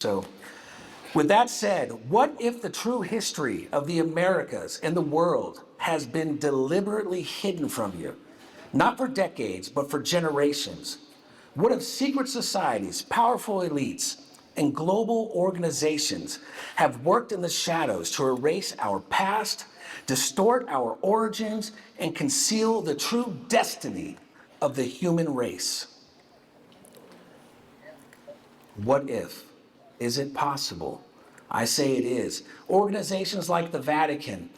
So, with that said, what if the true history of the Americas and the world has been deliberately hidden from you? Not for decades, but for generations. What if secret societies, powerful elites, and global organizations have worked in the shadows to erase our past, distort our origins, and conceal the true destiny of the human race? What if? Is it possible? I say it is. Organizations like the Vatican.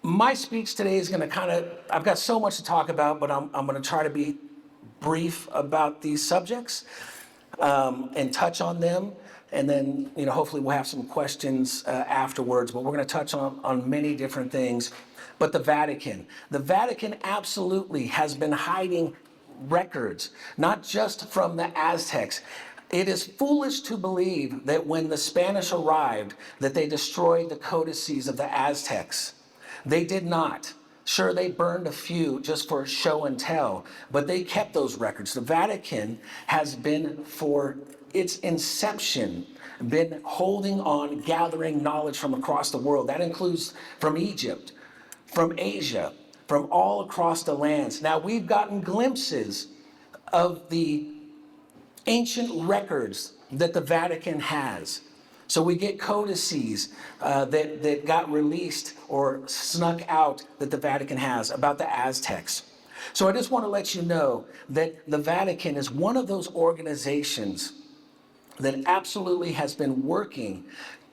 My speech today is going to I've got so much to talk about, but I'm going to try to be brief about these subjects and touch on them. And then, hopefully we'll have some questions afterwards, but we're going to touch on many different things. But the Vatican absolutely has been hiding records, not just from the Aztecs. It is foolish to believe that when the Spanish arrived, that they destroyed the codices of the Aztecs. They did not. Sure, they burned a few just for show and tell, but they kept those records. The Vatican has been, for its inception, been holding on, gathering knowledge from across the world. That includes from Egypt, from Asia, from all across the lands. Now, we've gotten glimpses of the ancient records that the Vatican has. So we get codices that got released or snuck out that the Vatican has about the Aztecs. So I just want to let you know that the Vatican is one of those organizations that absolutely has been working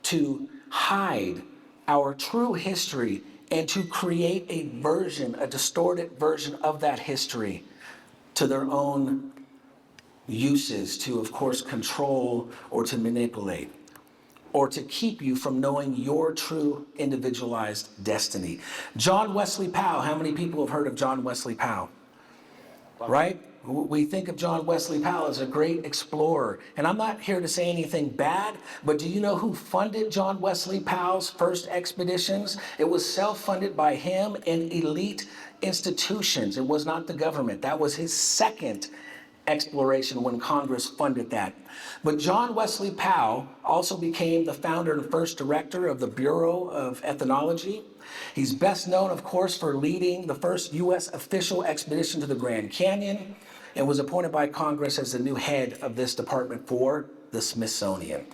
to hide our true history and to create a distorted version of that history to their own uses, to, of course, control or to manipulate, or to keep you from knowing your true individualized destiny. John Wesley Powell, how many people have heard of John Wesley Powell? Right? We think of John Wesley Powell as a great explorer. And I'm not here to say anything bad, but do you know who funded John Wesley Powell's first expeditions? It was self-funded by him and elite institutions. It was not the government. That was his second exploration when Congress funded that. But John Wesley Powell also became the founder and first director of the Bureau of Ethnology. He's best known, of course, for leading the first U.S. official expedition to the Grand Canyon and was appointed by Congress as the new head of this department for the Smithsonian.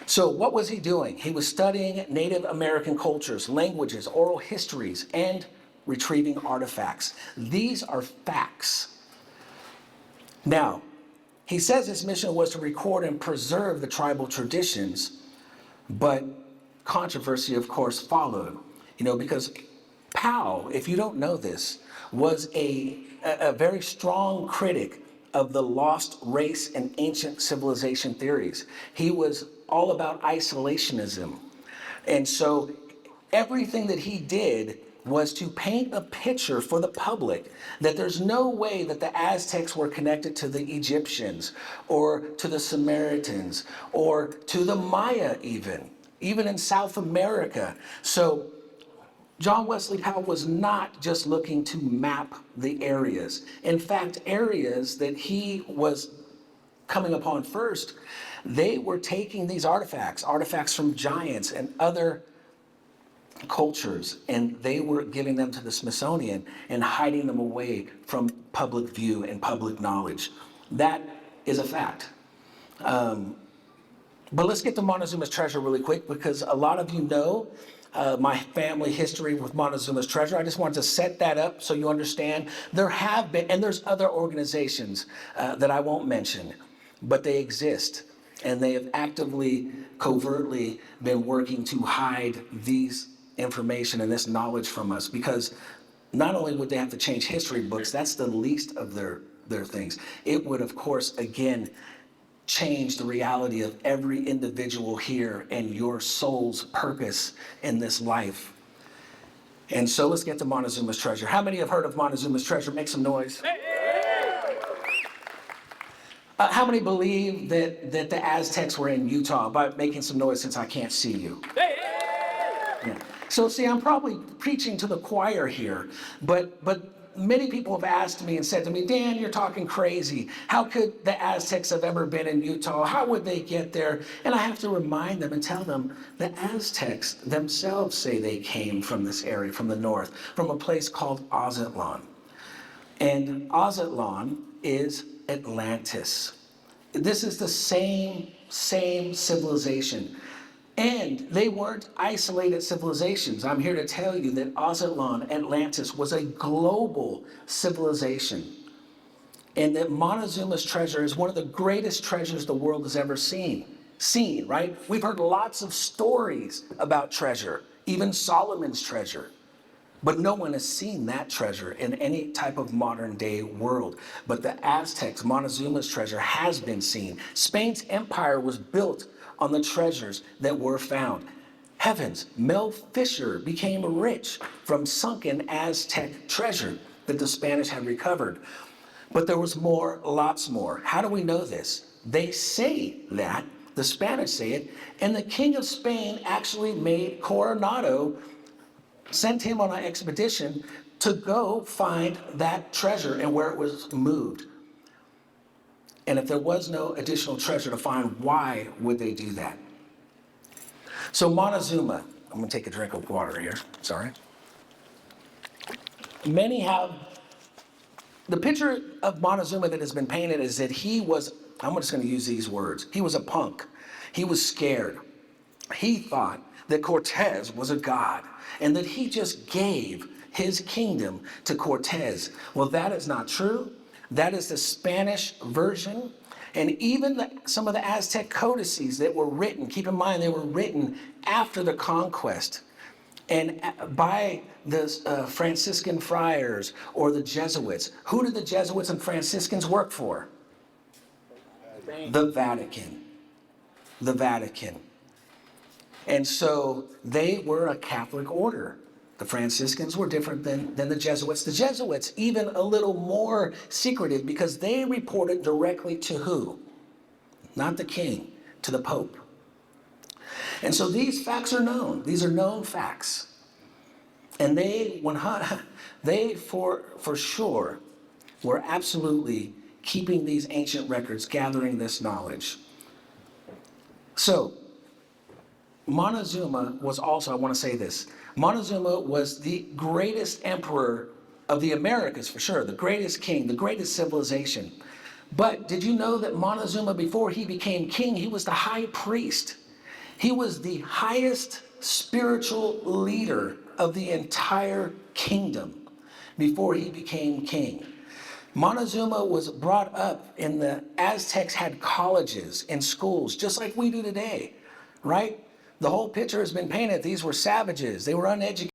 So what was he doing? He was studying Native American cultures, languages, oral histories, and retrieving artifacts. These are facts. Now, he says his mission was to record and preserve the tribal traditions, but controversy, of course, followed, because Powell, if you don't know this, was a very strong critic of the lost race and ancient civilization theories. He was all about isolationism. And so everything that he did was to paint a picture for the public that there's no way that the Aztecs were connected to the Egyptians or to the Samaritans or to the Maya even in South America. So John Wesley Powell was not just looking to map the areas. In fact, areas that he was coming upon first, they were taking these artifacts from giants and other cultures, and they were giving them to the Smithsonian and hiding them away from public view and public knowledge. That is a fact. But let's get to Montezuma's treasure really quick, because a lot of you know my family history with Montezuma's treasure. I just wanted to set that up so you understand. There have been, and there's other organizations that I won't mention, but they exist, and they have actively, covertly been working to hide these information and this knowledge from us, because not only would they have to change history books, that's the least of their things. It would, of course, again, change the reality of every individual here and your soul's purpose in this life. And so let's get to Montezuma's treasure. How many have heard of Montezuma's treasure? Make some noise. How many believe that the Aztecs were in Utah? By making some noise, since I can't see you. Yeah. So see, I'm probably preaching to the choir here, but many people have asked me and said to me, Dan, you're talking crazy. How could the Aztecs have ever been in Utah? How would they get there? And I have to remind them and tell them the Aztecs themselves say they came from this area, from the north, from a place called Aztlan. And Aztlan is Atlantis. This is the same civilization. And they weren't isolated civilizations. I'm here to tell you that Aztlan, Atlantis, was a global civilization. And that Montezuma's treasure is one of the greatest treasures the world has ever seen, right? We've heard lots of stories about treasure, even Solomon's treasure. But no one has seen that treasure in any type of modern day world. But the Aztecs, Montezuma's treasure, has been seen. Spain's empire was built on the treasures that were found. Heavens, Mel Fisher became rich from sunken Aztec treasure that the Spanish had recovered. But there was more, lots more. How do we know this? They say that, the Spanish say it, and the King of Spain actually made Coronado, sent him on an expedition to go find that treasure and where it was moved. And if there was no additional treasure to find, why would they do that? So Montezuma, I'm gonna take a drink of water here, sorry. Many have, the picture of Montezuma that has been painted is that he was, I'm just gonna use these words, he was a punk. He was scared. He thought that Cortez was a god and that he just gave his kingdom to Cortez. Well, that is not true. That is the Spanish version. And even some of the Aztec codices that were written, keep in mind they were written after the conquest and by the Franciscan friars or the Jesuits. Who did the Jesuits and Franciscans work for? The Vatican. The Vatican. And so they were a Catholic order. The Franciscans were different than the Jesuits. The Jesuits, even a little more secretive because they reported directly to who? Not the king, to the Pope. And so these facts are known. These are known facts. And they for sure were absolutely keeping these ancient records, gathering this knowledge. So Montezuma was also, I want to say this, Montezuma was the greatest emperor of the Americas, for sure, the greatest king, the greatest civilization. But did you know that Montezuma, before he became king, he was the high priest. He was the highest spiritual leader of the entire kingdom before he became king. Montezuma was brought up in the Aztecs had colleges and schools, just like we do today, right? The whole picture has been painted. These were savages. They were uneducated.